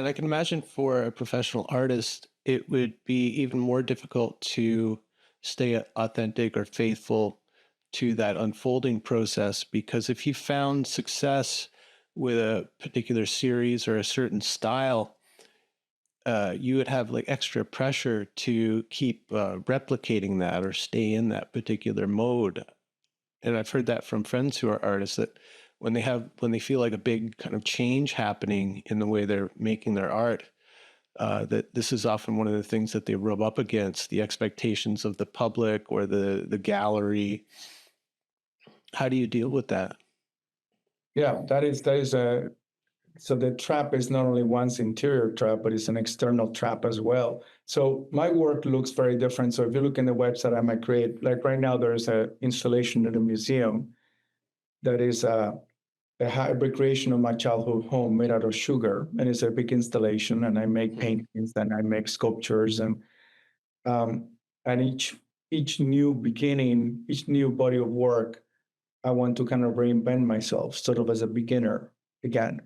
And I can imagine for a professional artist, it would be even more difficult to stay authentic or faithful to that unfolding process because if you found success with a particular series or a certain style, you would have like extra pressure to keep replicating that or stay in that particular mode. And I've heard that from friends who are artists that when they feel like a big kind of change happening in the way they're making their art, that this is often one of the things that they rub up against, the expectations of the public or the gallery. How do you deal with that? Yeah, that is a so the trap is not only one's interior trap, but it's an external trap as well. So my work looks very different. So if you look in the website, I might create like right now there's a installation at a museum that is a hybrid creation of my childhood home made out of sugar, and it's a big installation. And I make Mhm. paintings, and I make sculptures, um, and each new beginning, each new body of work, I want to kind of reinvent myself, sort of as a beginner again.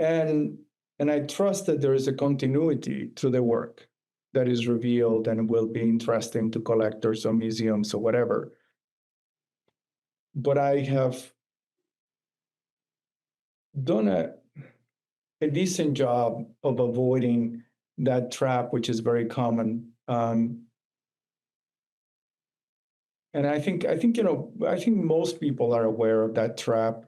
And I trust that there is a continuity to the work that is revealed and will be interesting to collectors or museums or whatever. But I have done a decent job of avoiding that trap, which is very common. And I think most people are aware of that trap.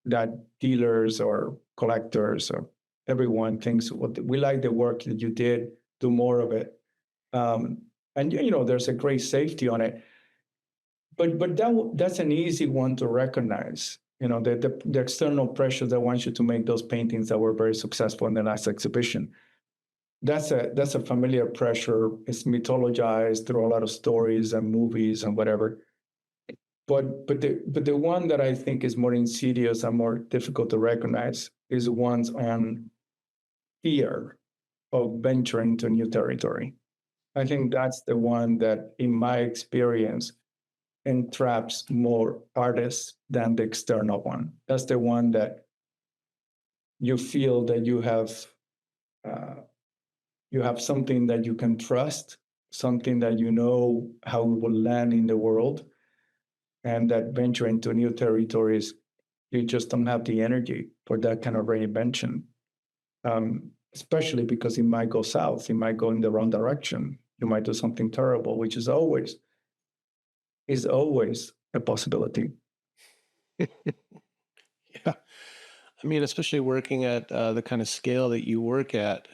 That dealers or collectors or everyone thinks what we like the work that you did, do more of it. Um, and there's a great safety on it. But that's an easy one to recognize. The external pressure that wants you to make those paintings that were very successful in the last exhibition. That's a familiar pressure. It's mythologized through a lot of stories and movies and whatever. But the one that I think is more insidious and more difficult to recognize is the ones on fear of venturing into new territory. I think that's the one that, in my experience, entraps more artists than the external one. That's the one that you feel that uh, you have something that you can trust, something that you know how it will land in the world, and that venture into new territories, you just don't have the energy for that kind of reinvention. Especially because it might go south, it might go in the wrong direction, you might do something terrible, which is always a possibility. Yeah. I mean, especially working at the kind of scale that you work at,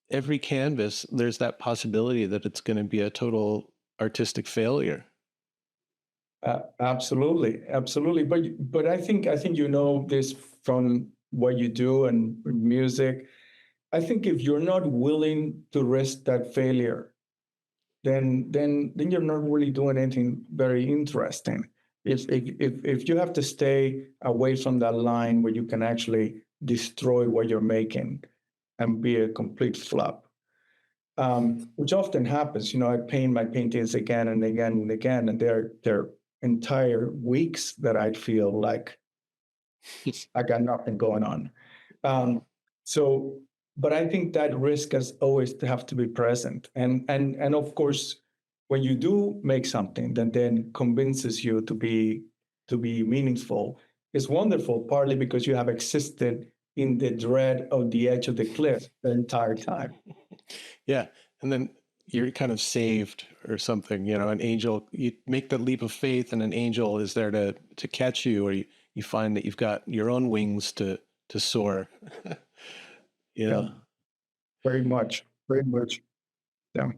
every canvas, there's that possibility that it's going to be a total artistic failure. Absolutely, absolutely. But I think this from what you do and music. I think if you're not willing to risk that failure, then you're not really doing anything very interesting. If you have to stay away from that line where you can actually destroy what you're making and be a complete flop, which often happens. I paint my paintings again and again and again, and they're entire weeks that I feel like I got nothing going on. Um, so, but I think that risk has always to have to be present, and of course, when you do make something that then convinces you to be meaningful, it's wonderful. Partly because you have existed in the dread of the edge of the cliff the entire time. Yeah. And then you're kind of saved or something, an angel, you make the leap of faith and an angel is there to catch you, or you find that you've got your own wings to soar, you Yeah, know. very much, very much. Yeah.